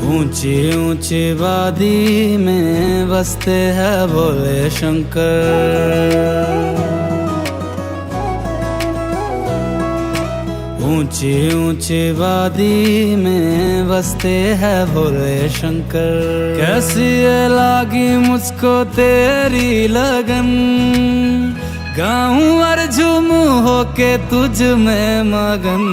ऊंची ऊंची वादी में बसते हैं भोले शंकर। ऊंची ऊंची वादी में बसते हैं भोले शंकर। कैसी है लागी मुझको तेरी लगन, गाऊं और झूमूं होके तुझ में मगन।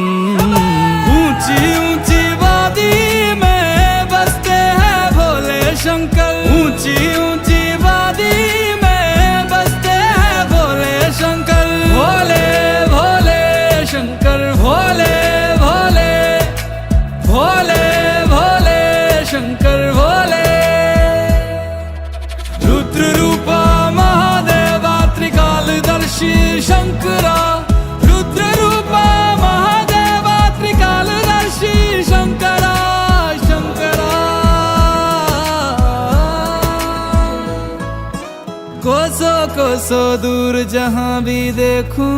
ऊंची ऊंची वादी में बसते हैं भोले शंकर। ऊंची ऊंची वादी में बसते हैं भोले शंकर। भोले भोले शंकर, भोले भोले भोले भोले शंकर भोले। रुद्र रूपा महादेवा त्रिकालदर्शी शंकरा। रुद्र रूपा महादेवा त्रिकालदर्शी शंकरा शंकरा। कोसों कोसों दूर जहां भी देखूं,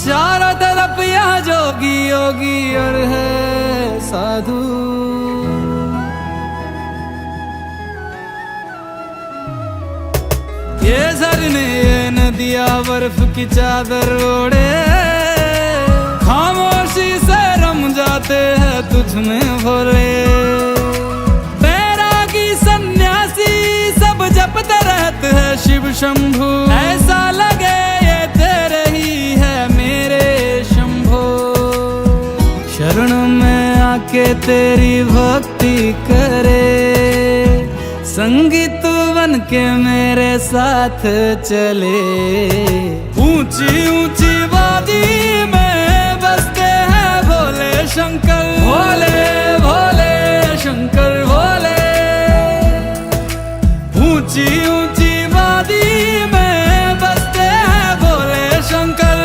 चारों तरफ यहाँ जोगी योगी और है साधु। ये झरने ये नदियाँ बर्फ की चादर ओढ़े, खामोशी से रम जाते हैं तुझ में भोले। बैरागी सन्यासी सब जपते रहते हैं शिव शंभु। ऐसा लगे ये तेरे ही है मेरे शंभो। शरण में आके तेरी भक्ति करे, संगीत बन के मेरे साथ चले। ऊंची ऊंची वादी में बसते हैं भोले शंकर। भोले भोले शंकर भोले। ऊंची ऊंची वादी में बसते हैं भोले शंकर।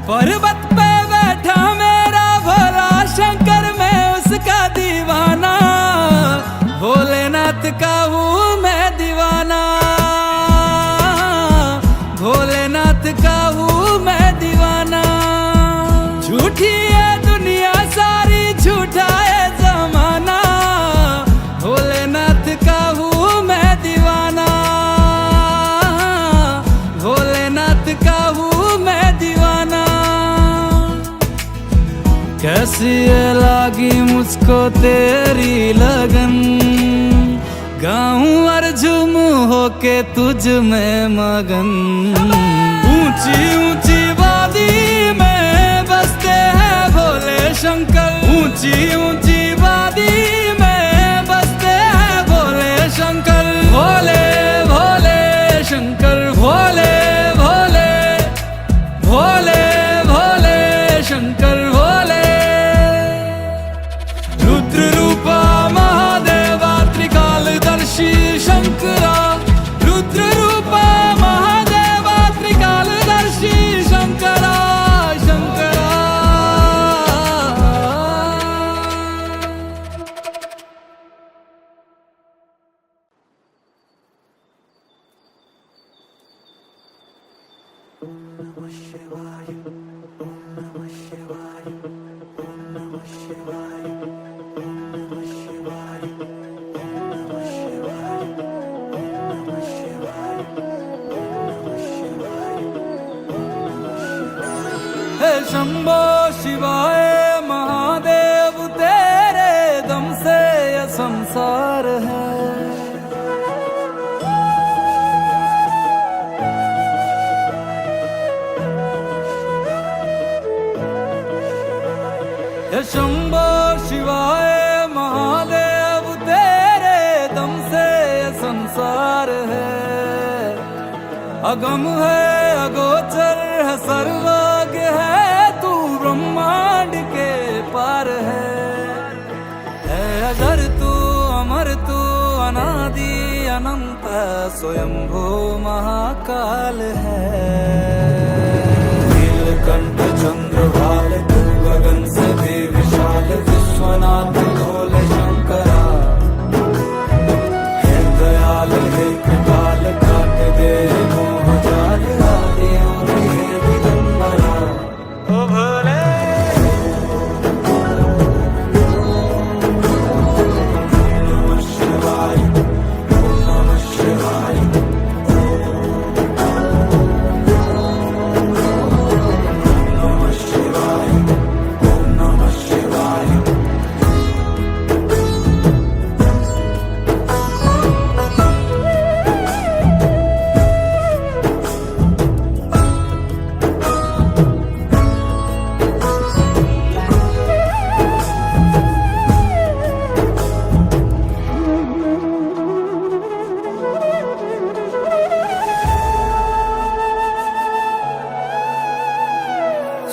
पर्वत पे बैठा मेरा भोला शंकर, मैं उसका दीवाना। भोलेनाथ का हूँ मैं दीवाना। भोलेनाथ का हूँ मैं दीवाना। झूठी है दुनिया सारी, झूठा है जमाना। भोलेनाथ का हूँ मैं दीवाना। भोलेनाथ का हूँ मैं दीवाना। कैसी है लागी मुझको तेरी लगन, गाऊं और झूमूं होके तुझ में मगन। ऊंची ऊंची वादी में बसते हैं भोले शंकर। ऊंची ऊंची वादी में बसते हैं भोले शंकर। भोले भोले शंकर भोले भोले भोले भोले शंकर भोले। रुद्र रूपा महादेवा त्रिकालदर्शी शंकरा। रुद्र रूपा महादेवा त्रिकालदर्शी शंकरा शंकरा। हे शंभो शिवाय महादेव, तेरे दम से यह संसार है। हे शंभो शिवाय महादेव, तेरे दम से यह संसार है। अगम है अगोचर है सर्वज्ञ है, तू ब्रह्मांड के पार है। अजर तू अमर तू अनादि अनंत स्वयंभू महाकाल है। नीलकंठ चंद्रभाल तू गगन से भी विशाल, विश्वनाथ भोले शंकरा। हे दयाल हे कृपाल, काट दे मोह जाल, आदियों के दिगंबरा।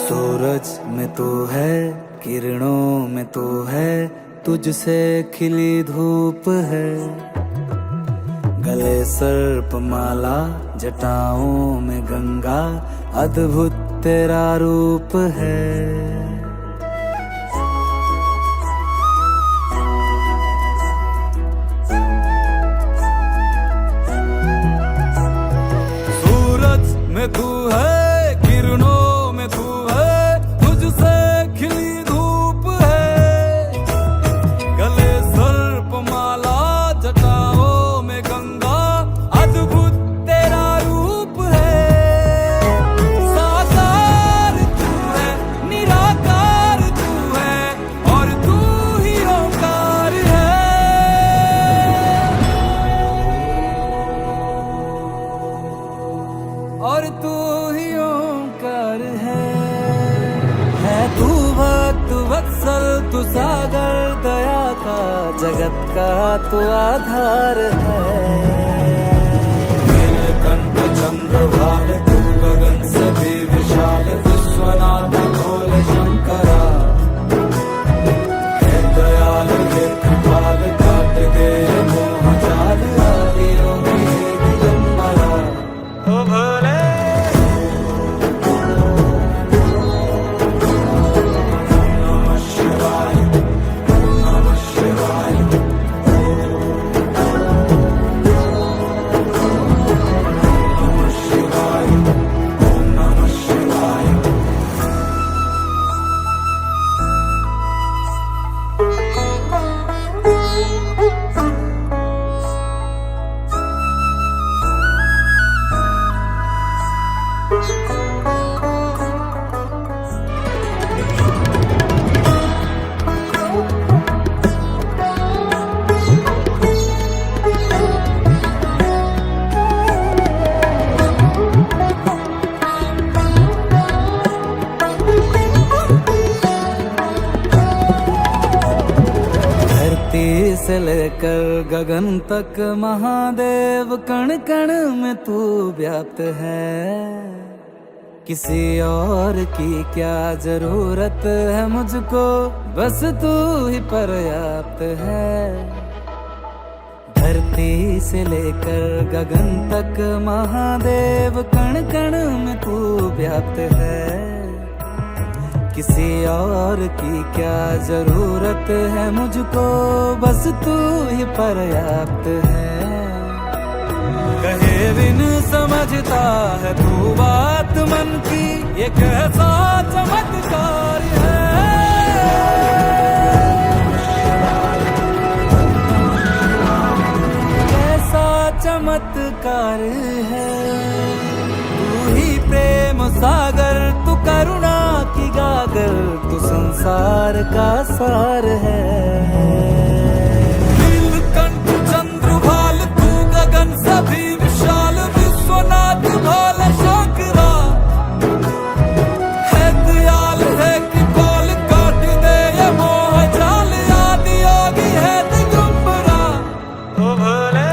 सूरज में तू है, किरणों में तू है, तुझसे खिली धूप है। गले सर्प माला, जटाओं में गंगा, अद्भुत तेरा रूप है। सूरज में तू है, किरणों में तू है, तुझसे खिली धूप है। गले सर्प माला, जटाओं में गंगा, अद्भुत तेरा रूप है। साकार तू है, निराकार तू है, और तू ही ओंकार है। और तू ही ओंकार है तू भक्त वत्सल, तू सागर दया का, जगत का तू आधार है। नीलकंठ चंद्रभाल, तू गगन से भी विशाल, विश्वनाथ भोले शंकरा। हे दयाल हे कृपाल, काट दे मोह जाल, आदि योगी हे दिगंबरा। ओ भोले से लेकर गगन तक महादेव, कण कण में तू व्याप्त है। किसी और की क्या जरूरत है मुझको, बस तू ही पर्याप्त है। धरती से लेकर गगन तक महादेव, कण कण में तू व्याप्त है। किसी और की क्या जरूरत है मुझको, बस तू ही पर्याप्त है। कहे बिन समझता है तू बात मन की, ये कैसा चमत्कार है। कैसा चमत्कार है। तू ही प्रेम सागर, तू करुणा की गागर, तू संसार का सार है। नीलकंठ चंद्रभाल, तू गगन से भी विशाल, विश्वनाथ भोले शंकरा। है दयाल है कृपाल, काट दे ये मोह जाल, आदि योगी है दिगंबरा। ओ भोले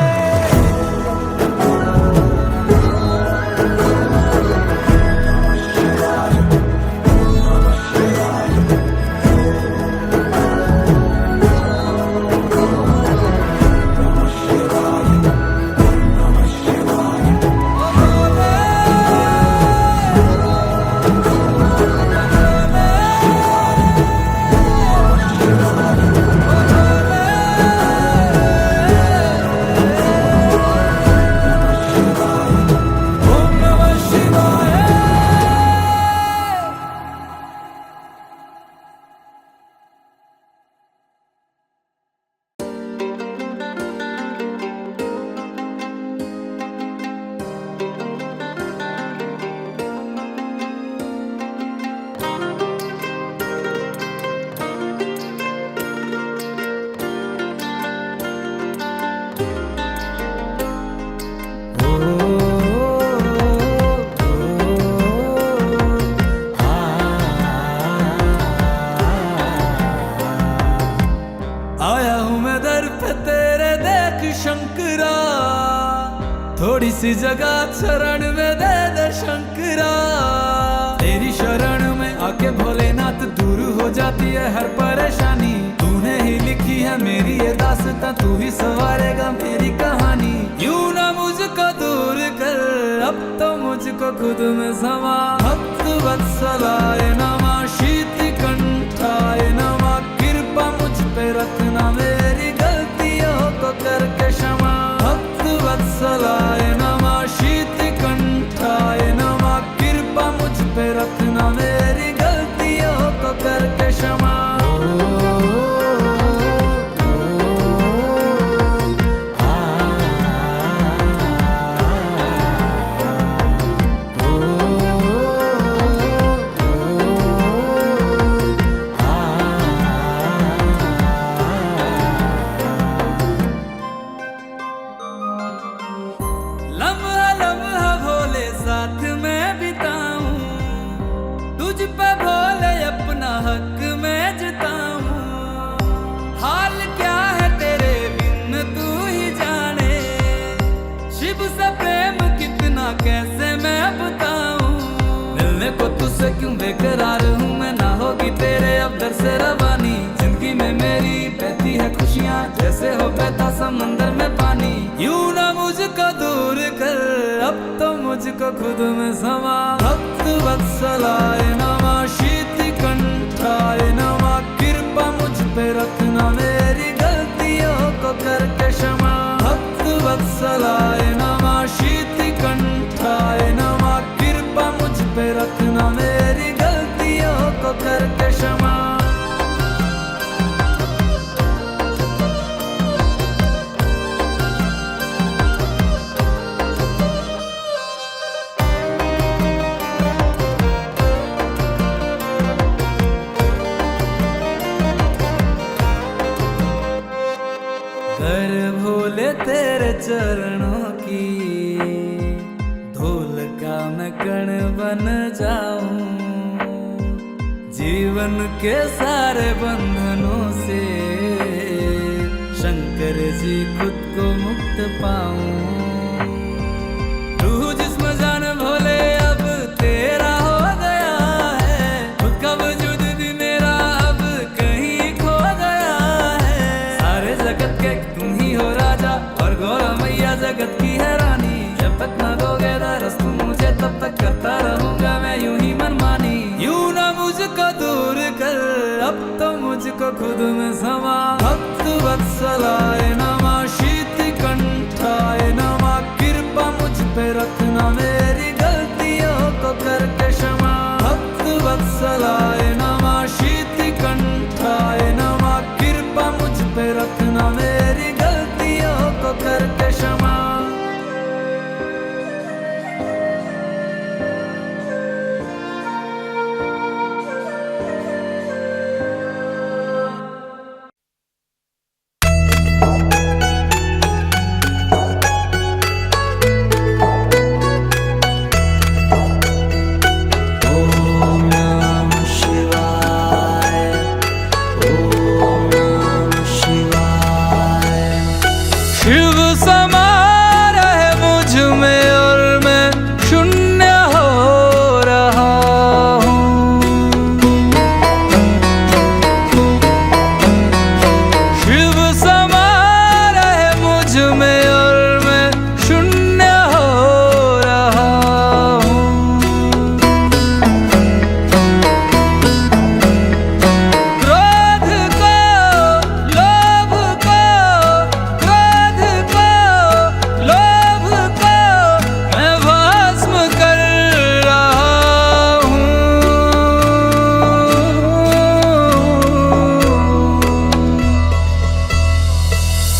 थोड़ी सी जगह शरण में दे दे शंकरा, तेरी शरण में है हर परेशानी। तूने ही लिखी है मेरी ये दास्तां, तू ही संवारेगा मेरी कहानी। यूं ना मुझको दूर कर, अब तो मुझको खुद में समा। भक्त वत्सलाय नमः, शीतकंठाय नमः, कृपा मुझ पे रखना, मेरी गलतियों को करके क्षमा। भक्त वत्सलाय नमः, शीतकंठाय नमः, कृपा मुझ पे रखना, मेरी गलतियों को करके क्षमा। लम्हा लम्हा भोले साथ में बिताऊं, तुझ पे भोले अपना हक मैं जताऊं। हाल क्या है तेरे बिन तू ही जाने, शिव से प्रेम कितना कैसे मैं बताऊं। मिलने को तुझसे क्यों बेकरार हूँ मैं, ना होगी तेरे अब दर से रवानी। जिंदगी में मेरी बहती है खुशियाँ, जैसे हो बहता समंदर में पानी। यूं ना मुझको दूर कर, अब तो मुझको खुद में समा। भक्त वत्सलाय नमः, शीतकंठाय नमः, कृपा मुझ पे रखना, मेरी गलतियों को करके क्षमा। भक्त वत्सलाय नमः, शीतकंठाय नमः, कृपा मुझ पे रखना, मेरी गलतियों को करके क्षमा। कर भोले तेरे चरणों की धूल का मैं कण बन जाऊं, जीवन के सारे बंधनों से शंकर जी खुद को मुक्त पाऊं। रूह जिस्म जान भोले अब तेरा हो गया है, खुद का वजूद भी मेरा अब कहीं खो गया है। सारे जगत के तुम ही हो राजा, और गौरा मैया जगत की है रानी। जब तक न दोगे दरस तुम मुझे, तब तक करता रहूंगा मैं यूं ही मनमानी। यूं ना मुझको दूर कर, अब तो मुझको खुद में समा। भक्त वत्सलाय नमः, शीतकंठाय नमः, कृपा मुझ पे रखना, मेरी गलतियों को करके क्षमा। भक्त वत्सलाय नमः, शीतकंठाय नमः, कृपा मुझ पे रखना, मेरी गलतियों को करके क्षमा। शिव समा रहे मुझ में और मैं शून्य हो रहा हूँ। शिव समा रहे मुझ में और मैं शून्य हो रहा हूँ। क्रोध को, लोभ को, लोभ को मैं भस्म कर रहा हूँ।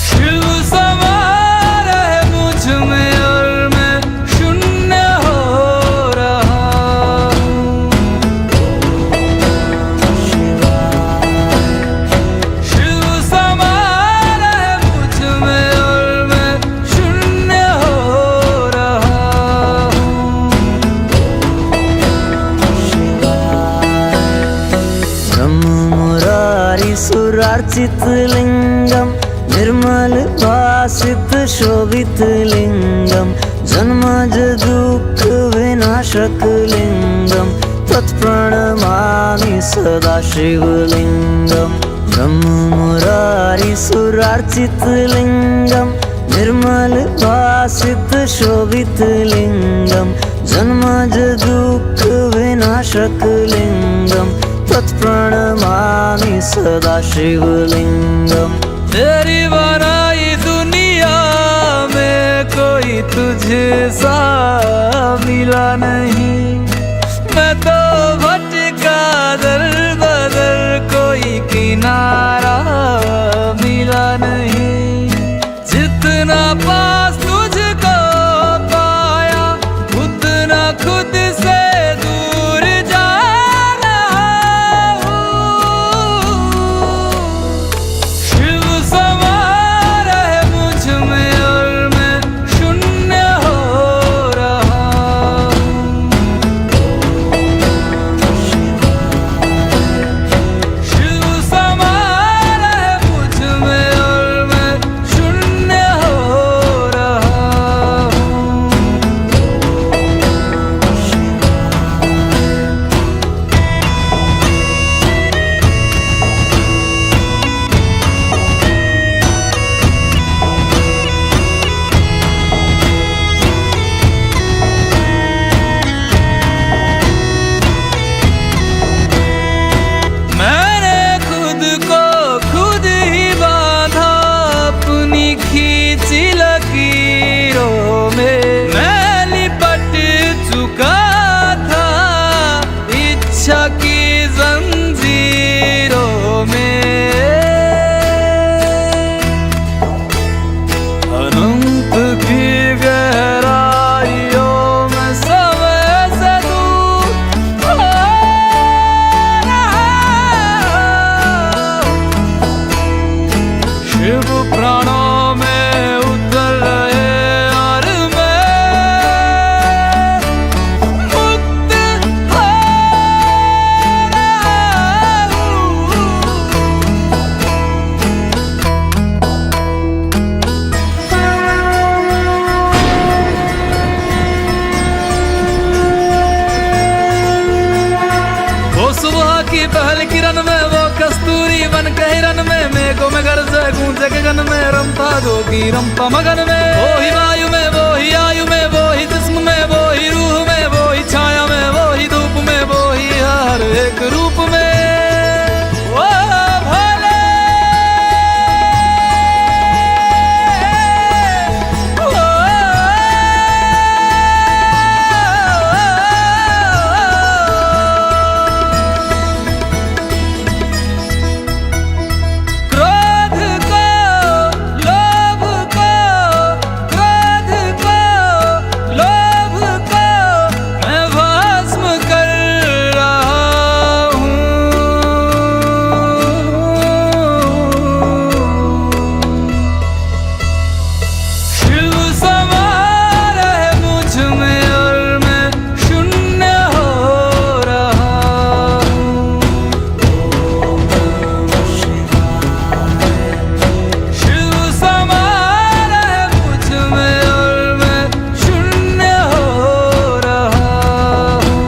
शिव समा रहे मुझ में और मैं शून्य हो रहा हूँ। शिव समा रहे मुझ में और मैं शून्य हो रहा हूँ। ब्रह्म मुरारी सुरार्चित लिंगम, निर्मल भासित शोभित लिंगम, जन्मज दुख विनाशक लिंगम, तत्प्रणमामि सदा शिवलिंगम ब्रह्म मुरारी सुरार्चित लिंगम निर्मल भासित शोभित लिंगम जन्मज दुख विनाशक लिंगम तत्प्रणमामि सदा शिवलिंगम। तेरी बनाई दुनिया में कोई तुझे सा मिला नहीं, मैं तो भटका दर बदर कोई किनारा मिला नहीं। जितना पास तुझको पाया उतना खुद से दूर जा रहा हूँ। शिव समा रहे मुझ में और मैं शून्य हो रहा हूँ। शिव समा रहे मुझ में और मैं शून्य हो रहा हूँ। मैंने खुद को खुद ही बांधा अपनी खींची लकीरों में। मैं लिपट चुका था इच्छा की जंजीरों में। अनंत की गहराइयों में समय से दूर हो रहा हूँ। शिव प्राणों में उतर रहे और मैं मुक्त हो रहा हूँ। वो सुबह की पहल किरण में वो कस्तूरी बन के हिरन में मेघों में गरजे गूंजे गगन में रंपा जोगी रंपा मगन में। वो ही वायु में वो ही आयु में वो ही जिस्म में वो ही रूह में वो ही छाया में वो ही धूप में वो ही हर एक रूप में। वो भोले क्रोध को लोभ को क्रोध को लोभ को मैं भस्म कर रहा हूँ। शिव समा रहे मुझ में और मैं शून्य हो रहा हूँ। शिव समा रहे मुझ में और मैं शून्य हो रहा हूँ।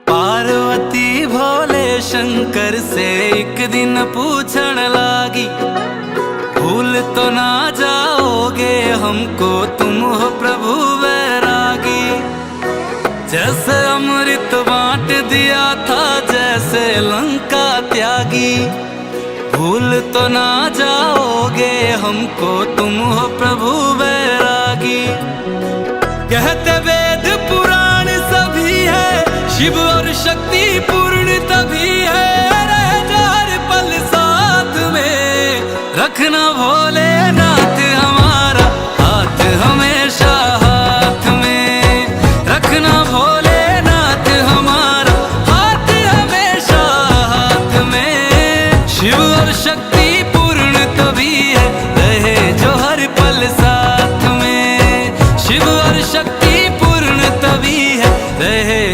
पार्वती भोले शंकर से एक दिन पूछण लागी, भूल तो ना जाओगे हमको तुम हो प्रभु वैरागी। जैसे अमृत बांट दिया था जैसे लंका त्यागी, भूल तो ना जाओगे हमको तुम हो प्रभु वैरागी। कहते वेद पुराण सभी है शिव और शक्ति पूर्ण तभी है, रह जा हर पल साथ में रखना भोलेनाथ हमारा हाथ हमेशा हाथ में, रखना भोलेनाथ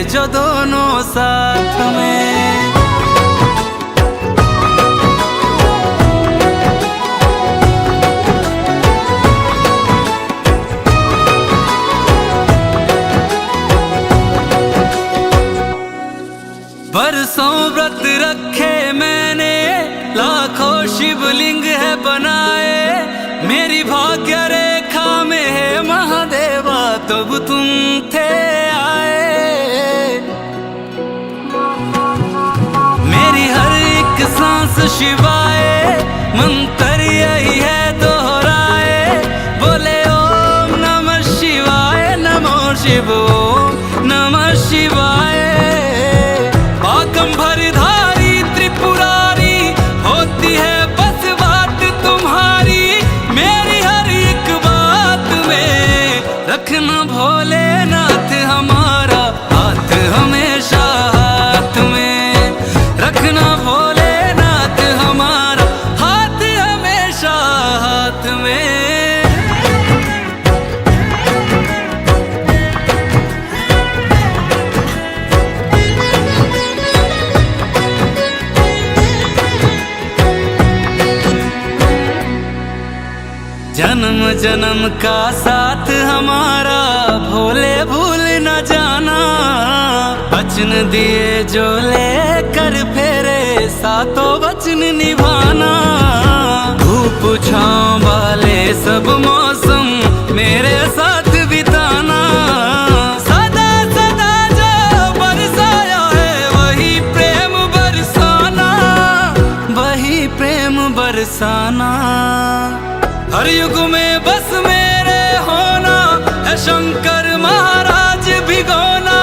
जो दोनों साथ में। बरसों व्रत रखे मैंने, लाखों शिवलिंग है बनाए, मेरी भाग्य रेखा में है महादेवा तब तुम थे आए। मेरी हर एक सांस शिवाय, मंत्र यही है दोहराए, बोले ओम नमः शिवाय, नमो शिव ओम नमः शिवाय। बागंबरधारी त्रिपुरारी होती है बस बात तुम्हारी, मेरी हर एक बात में रखना भोलेनाथ हमारा हाथ हमेशा हाथ में, रखना भोलेनाथ हमारा हाथ हमेशा हाथ में। जन्म जन्म का साथ हमारा भोले भूल न जाना, वचन दिए जो लेकर फेरे सातों वचन निभाना। धूप छांव वाले सब मौसम मेरे साथ बिताना, सदा सदा जो बरसाया है वही प्रेम बरसाना, वही प्रेम बरसाना। हर युग में बस मेरे होना है शंकर महाराज भिगोना,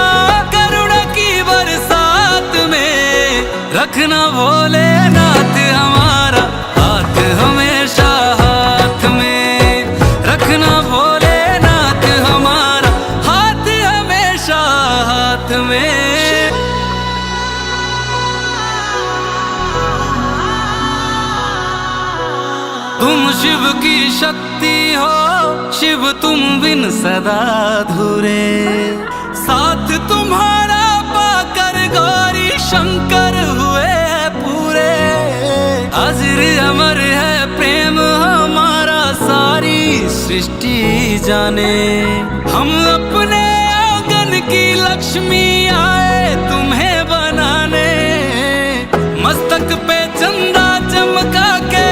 करुणा की बरसात में रखना भोलेनाथ हमारा हाथ हमेशा हाथ में, रखना भोलेनाथ हमारा हाथ हमेशा हाथ में। तुम शिव की शक्ति हो, शिव तुम बिन सदा अधूरे, साथ तुम्हारा पाकर गौरी शंकर हुए हैं पूरे। अजर अमर है प्रेम हमारा सारी सृष्टि जाने, हम अपने आंगन की लक्ष्मी आए तुम्हें बनाने। मस्तक पे चंदा चमका के,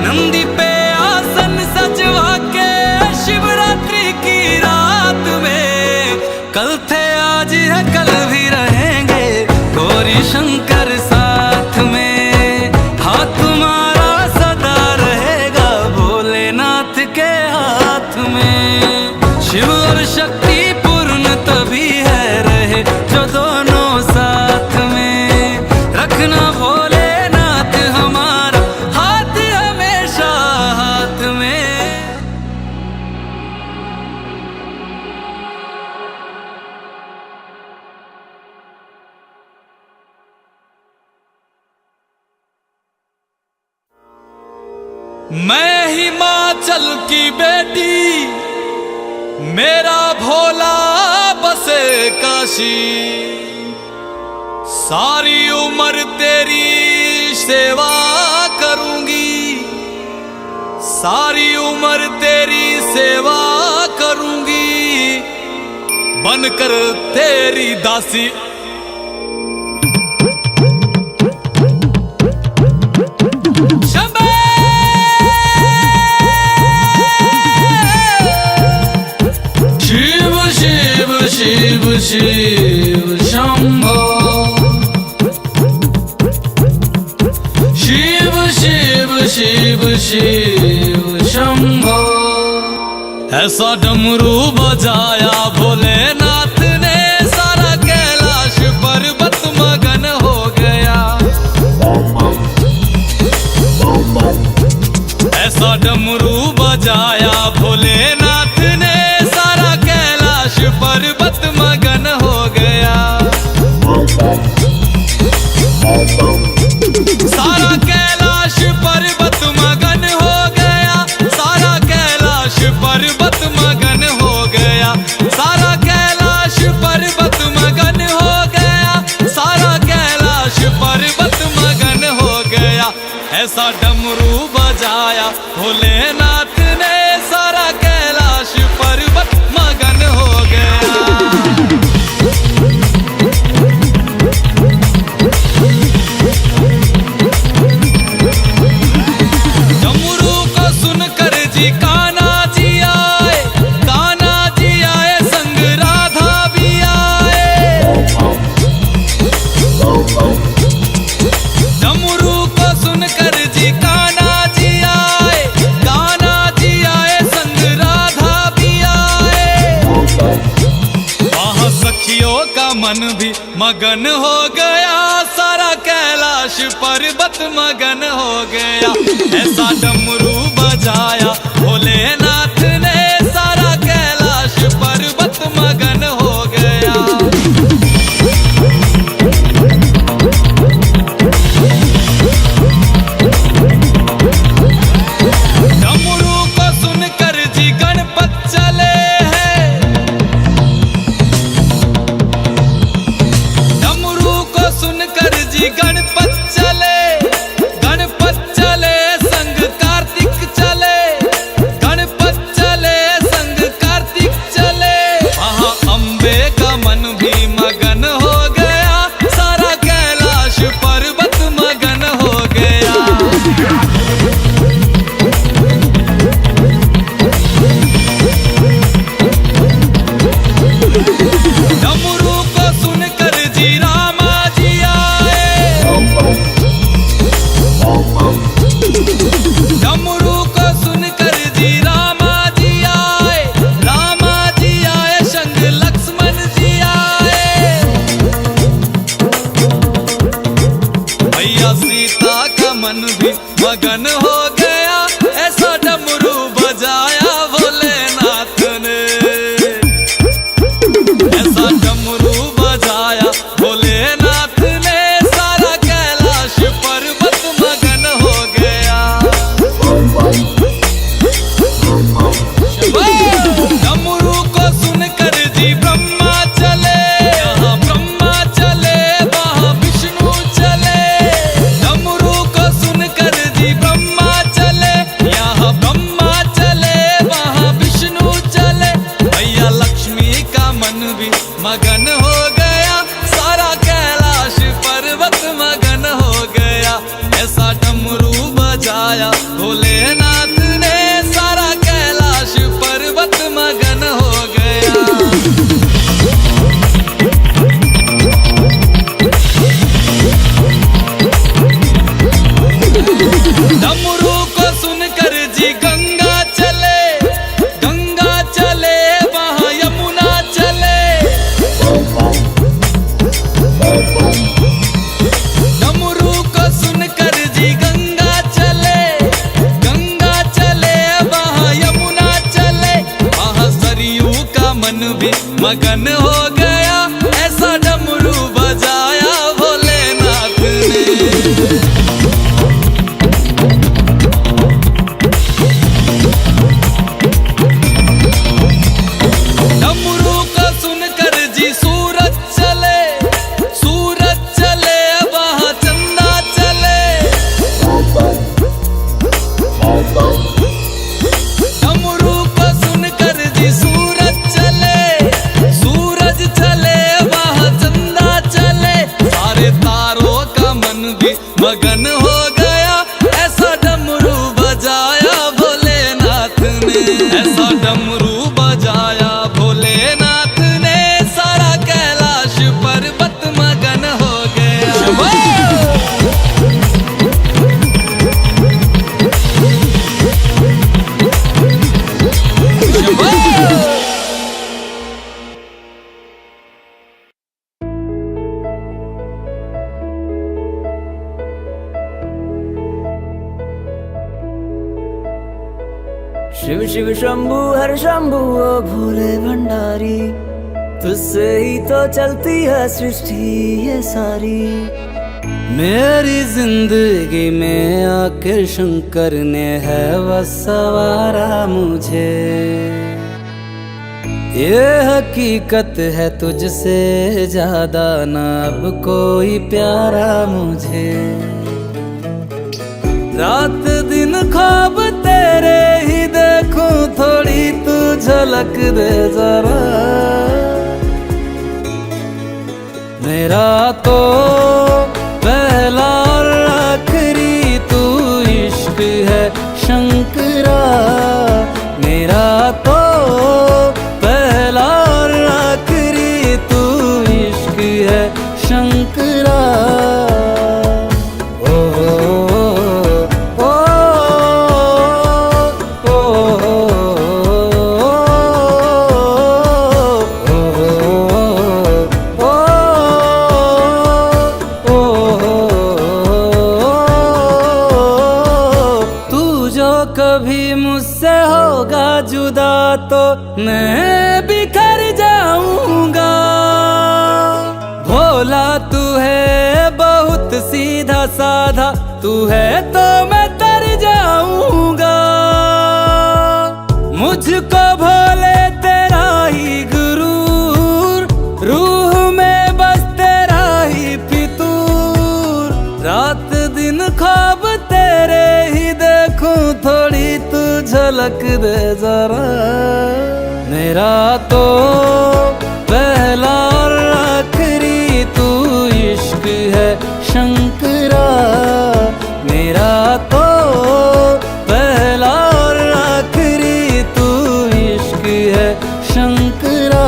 नंदी पे आसन सजवा के, शिवरात्रि की रात में कल थे आज है कल भी रहेंगे गौरी शंकर साथ में। हाथ तुम्हारा सदा रहेगा भोलेनाथ के हाथ में। शिव और शक्ति पूर्ण तभी है रहे जो दोनों साथ में, रखना भोलेनाथ हमारा हाथ हमेशा हाथ में। मैं हिमाचल की बेटी, मेरा भोला बसे काशी, सारी उम्र तेरी सेवा करूंगी, सारी उम्र तेरी सेवा करूंगी, बनकर तेरी दासी। शिव शिव शिव शिव शंभो, शिव शिव शिव शिव शंभो। ऐसा डमरू बजाया भोलेनाथ ने, सारा कैलाश पर्वत मगन हो गया। ऐसा डमरू बजाया भोलेनाथ ने, सारा कैलाश पर्वत मगन हो गया। सारा कैलाश पर्वत मगन हो गया, सारा कैलाश पर्वत मगन हो गया, सारा कैलाश ऐसा डमरू बजाया भोलेनाथ ने, सारा कैलाश पर्वत मगन हो गया। डमरू को सुनकर जी कान्हा जी आए, कान्हा जी आए संग राधा भी आए। डमरू को सुनकर जी कान्हा जी आए, कान्हा जी आए संग राधा भी आए। वहाँ सखियों का मन भी मगन हो गया, सारा कैलाश पर्वत मगन हो गया। ऐसा डमरू बजाया भोलेनाथ ने, सारा कैलाश पर्वत मगन हो गया। डमरू को सुनकर जी गणपत चले हैं, डमरू को सुनकर जी गणपत चले, गणपत चले संग कार्तिक चले, गणपत चले संग कार्तिक चले। वहाँ अम्बे का मन भी मगन हो गया, सारा कैलाश पर्वत मगन हो गया। डमरू को सुनकर जी रामा जी आए, डमरू को सुनकर जी रामा जी आए, रामा जी आए संग लक्ष्मण जी आए। भैया सीता का मन भी मगन हो गया, ऐसा डमरू बजाया भोलेनाथ ने, ऐसा डमरू बजाया भोलेनाथ ने, सारा कैलाश पर्वत मगन हो गया। डमरू को सुनकर जी ब्रह्मा चले, यहाँ ब्रह्मा चले वहाँ विष्णु चले। डमरू को सुनकर जी ब्रह्मा चले, यहाँ ब्रह्मा चले वहाँ विष्णु चले। भैया लक्ष्मी का मन भी मगन हो गया, सारा कैलाश पर्वत मगन हो गया। ऐसा डमरू बजाया भोलेनाथ ने, सारा कैलाश पर्वत मगन हो गया। डमरू को सुनकर जी गंगा चले, गंगा चले वहाँ यमुना चले। डमरू को सुनकर जी गंगा चले, गंगा चले वहाँ यमुना चले। वहाँ सरयू का मन भी मगन हो गया, ऐसा डमरू बजाया भोलेनाथ ने। डमरू को सुनकर जी सूरज चले, सूरज चले वहाँ चंदा चले। डमरू को सुनकर जी सूरज चले, सूरज चले वहाँ चंदा चले। सारे तारों का मन भी मगन हो गया, ऐसा डमरू बजाया भोलेनाथ ने, ऐसा डमरू बजाया भोलेनाथ ने, सारा कैलाश पर्वत मगन हो गया। शिव शिव शंभु हर शंभु ओ भोले भंडारी, तुझसे ही तो चलती है सृष्टि ये सारी। मेरी जिंदगी में आके शंकर ने है वसवारा मुझे, ये हकीकत है तुझसे ज्यादा ना अब कोई प्यारा मुझे। रात दिन ख्वाब तेरे ही देखूं, थोड़ी तू झलक दे जरा। मेरा तो पहला और आखिरी तू इश्क है शंकरा। मेरा तो पहला और आखिरी तू इश्क है शंकरा। कभी मुझसे होगा जुदा तो मैं बिखर जाऊंगा। भोला तू है बहुत सीधा साधा, तू है तो मैं तर जाऊंगा। मुझको भोले तेरा ही गुरूर, रूह में बस तेरा ही फितूर। रात दिन ख्वाब तेरे ही देखूं, थोड़ी तू झलक दे जरा। मेरा तो पहला और आखिरी तू इश्क है शंकरा। मेरा तो पहला और आखिरी तू इश्क है शंकरा।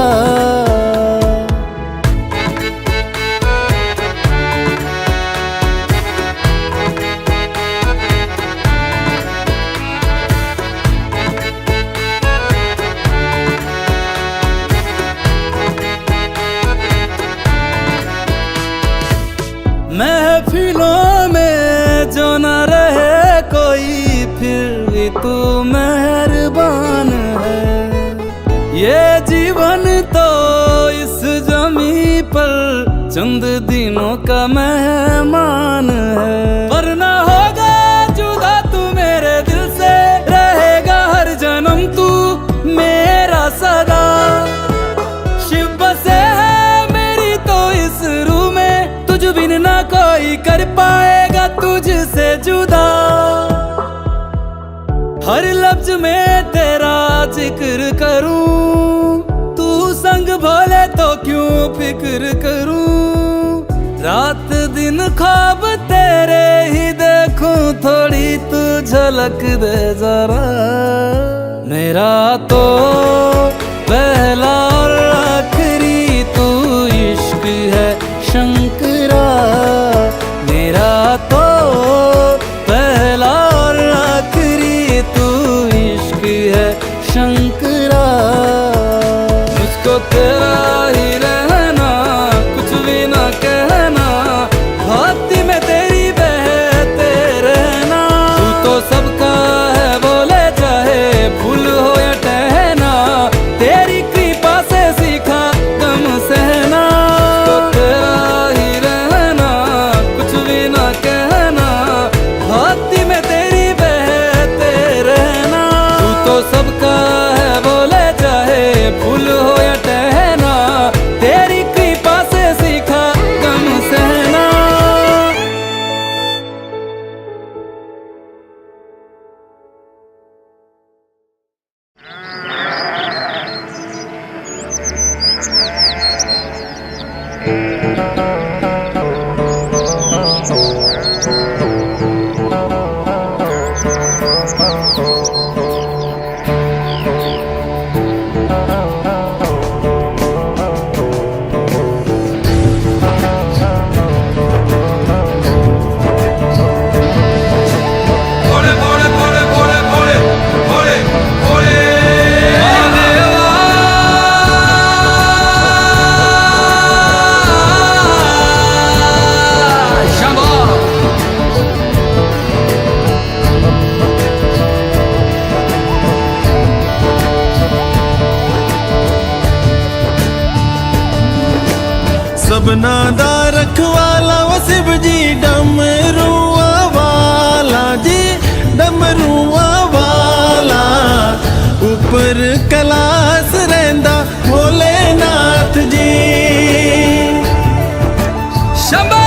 महफिलों में जो न रहे कोई, फिर भी तू मेहरबान है। ये जीवन तो इस जमी पर चंद दिनों का मेहमान है। पर ना होगा जुदा तू मेरे दिल से, रहेगा हर जन्म तू मेरा सदा। शिव बसे है मेरी तो इस रूह में, तुझ बिन ना कोई कर पाएगा तुझसे जुदा। हर लफ्ज में तेरा जिक्र करूं, तू संग भोले तो क्यों फिक्र करूं। रात दिन ख्वाब तेरे ही देखूं, थोड़ी तू झलक दे जरा। मेरा तो पहला और आखिरी तू इश्क है शंकरा। मेरा तो पहला और आखिरी तू इश्क है शंकरा। मुझको तेरा ही रहना, कुछ भी ना कहना, हाथी में तेरी बहते रहना। तू तो सबका है बोले चाहे फूल हो या टहना, तेरी कृपा से सीखा गम सहना। तो तेरा ही रहना, कुछ भी ना कहना, हाथी में तेरी बहते रहना। तू तो सबका है बोले चाहे फूल हो या टहना, तेरी कृपा से सीखा गम सहना। भोले भोले भोले भोले भोले भोले भोले महादेवा। शंभो। सबना दा रखवाला वो शिव जी, डमरुआ वाला जी, डमरुआ वाला। ऊपर कैलाश रहिंदा भोलेनाथ जी। शंभो।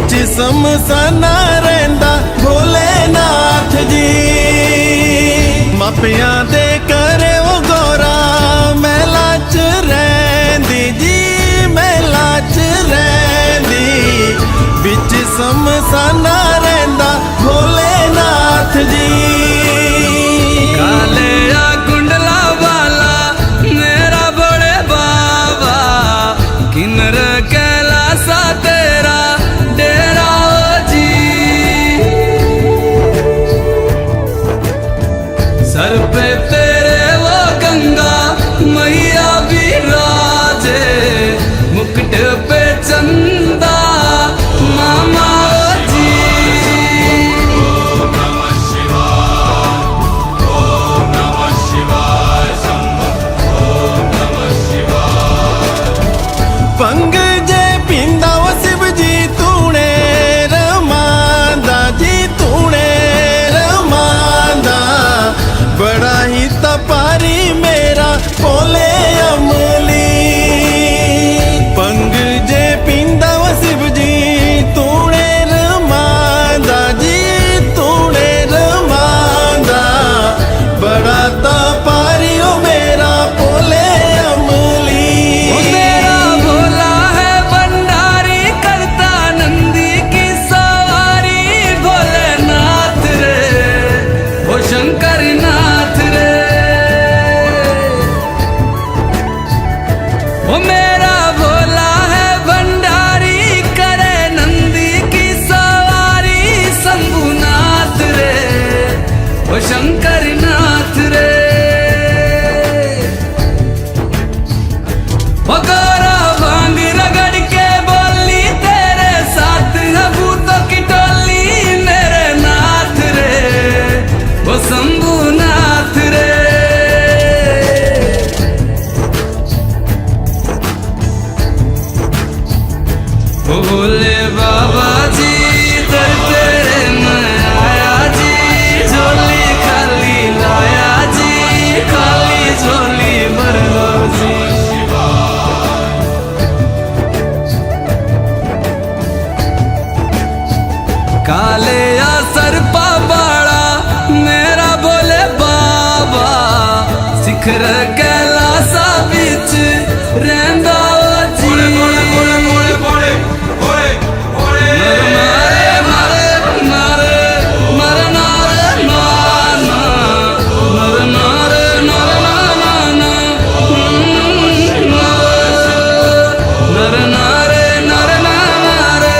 बिच समसाना रहिंदा भोलेनाथ जी। मापियां दे करे वो गौरा महला च रहिंदी जी, महला च रहिंदी। बिच समसाना रहिंदा भोलेनाथ जी। काले या कुंडला वाला मेरा बड़े बाबा, किन्नर कैलासा तेरा डेरा ओ जी। सर पे तेरे वो गंगा मैया विराजे, मुकुट पे चंदा मामा ओ जी। भंग जे पींदा वो शिव जी तूने रमांदा जी, तूने रमांदा। बड़ा ही तपारी मेरा भोले अमली। भंग जे पींदा वो शिव जी तूने रमांदा जी, तूने रमांदा। बड़ा तपारी ओ मेरा भोले अमली। वो मेरा भोला है भंडारी, करता नंदी की सवारी। भोलेनाथ रे वो शंकर नाथ रे। वो मेरा भोला है भंडारी, करे नंदी की सवारी। शंभुनाथ रे वो शंकर नाथ रे। वो गौरा भांग रगड़ के बोली, तेरे साथ है भूतों की टोली। मेरे नाथ रे वो शंभुनाथ रे। ओ भोले बाबा जी दर तेरे मैं आया जी। झोली खाली लाया जी, खाली झोली भर लो जी। काले या सरपा बाड़ा मेरा भोले बाबा, शिखर कैलासा बिच रहंदा ओ जी। मारे मारे मारे मारे नारे नाना, मारे नारे नारे नाना। नर नारे नर नारे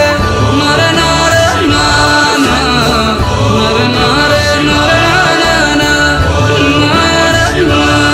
नर नारे नाना, नर नारे नर नाना, नर नाना।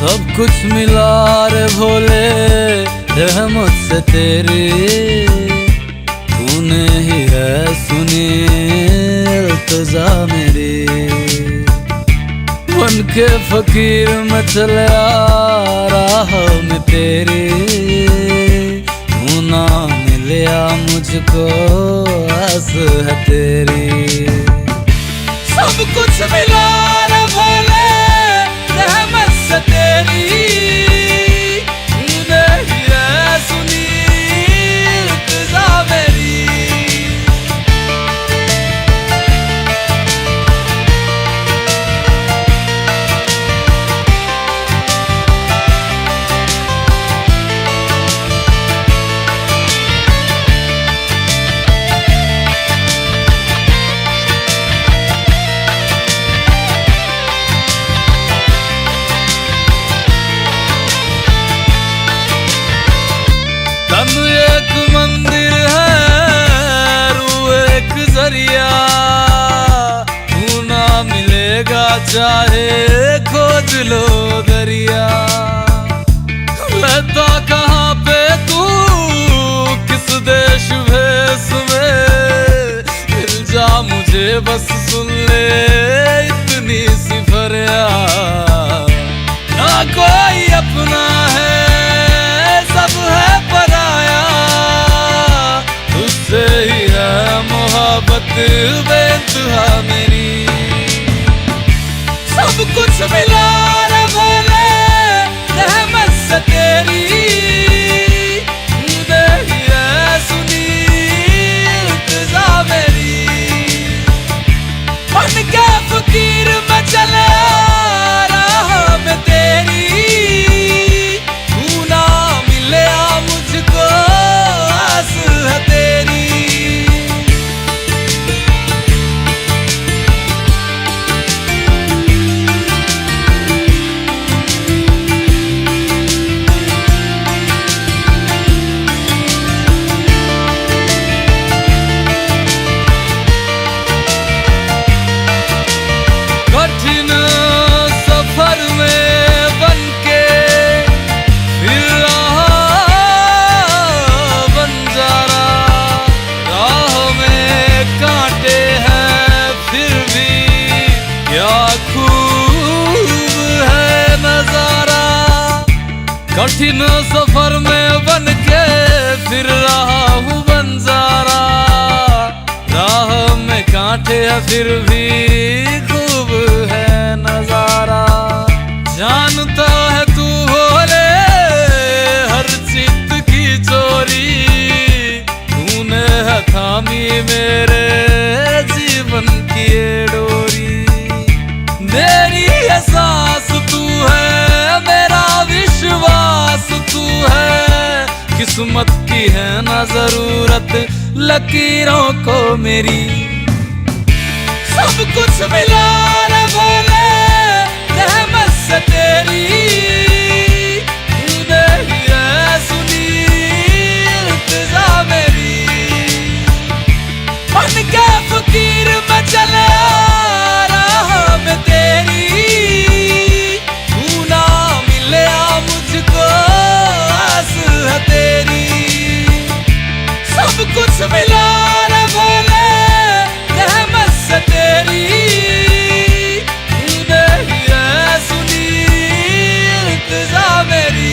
सब कुछ मिला रे भोले रहमत से तेरी। तूने ही है सुनी इल्तिजा मेरी। बन के फकीर मैं चला राह में तेरी। तू ना मिलिया मुझको आस है तेरी। सब कुछ मिला रे भोले रहमत से तेरी। तूने ही है सुनी इल्तिजा मेरी। चाहे खोज लो दरिया। रहता कहाँ पे तू किस देश भेस में, मिल जा मुझे बस सुन ले इतनी सी फरियाद। ना कोई अपना है सब है पराया, तुझसे ही है मोहब्बत बेइंतहा मेरी। सब कुछ मिला रे भोले रहमत से तेरी, तूने ही है सुनी इल्तिजा मेरी। बन के फकीर में चले राह में तेरी, तू ना मिले मुझको आस है तेरी। कठिन सफर में बनके फिर रहा बंजारा, राह में कांटे हैं फिर भी क्या खूब है नजारा। कठिन सफर में बनके फिर रहा हूँ बंजारा, राह में कांटे हैं फिर भी खूब है नजारा। जानता है तू भोले हर चित्त की चोरी, तूने है थामी मेरे जीवन की ये डोरी। मेरी एहसास तू है मेरा विश्वास तू है, किस्मत की है ना जरूरत लकीरों को मेरी। सब कुछ मिला रे भोले रहमत से तेरी, तूने ही है सुनी इल्तिजा मेरी। बन के फकीर में चले राह में तेरी, तू ना मिले मुझको आस है तेरी। सब कुछ मिला रे भोले रहमत से तेरी, तूने ही है सुनी इल्तिजा मेरी।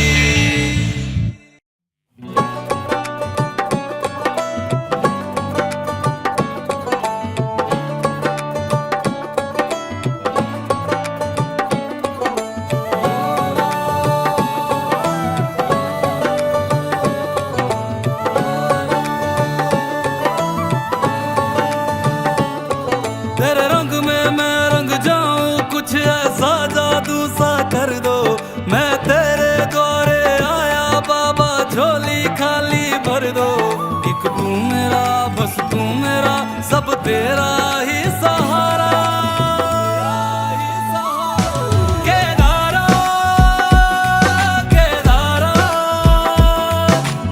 तेरे रंग में मैं रंग जाऊं, कुछ ऐसा जादू सा कर दो। मैं तेरे द्वारे आया बाबा, झोली खाली भर दो। एक तू मेरा बस तू मेरा, सब तेरा ही सहारा। केदारा केदारा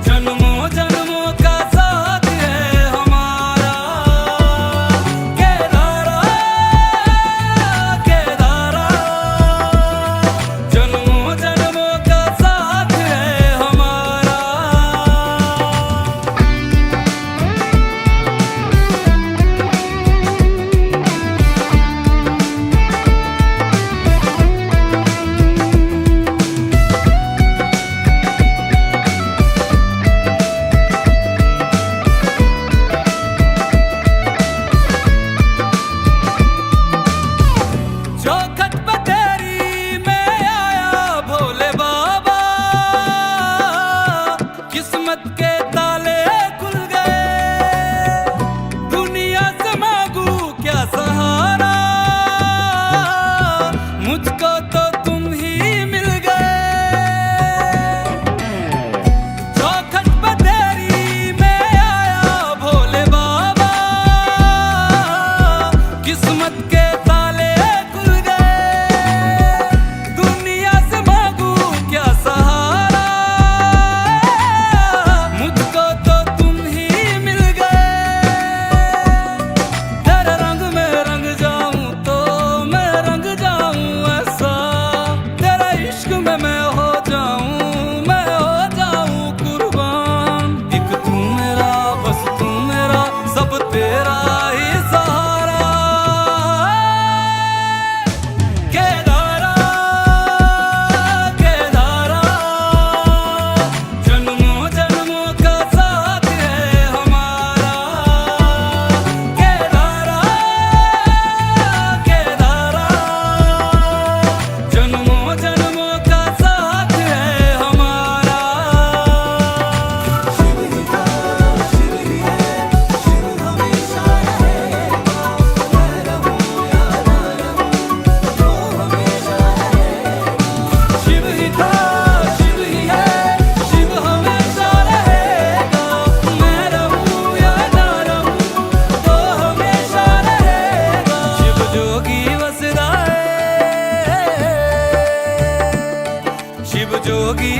जन्मों जन्मों का साथ है हमारा। केदारा केदारा जन्मों जन्मों का साथ है हमारा। जोगी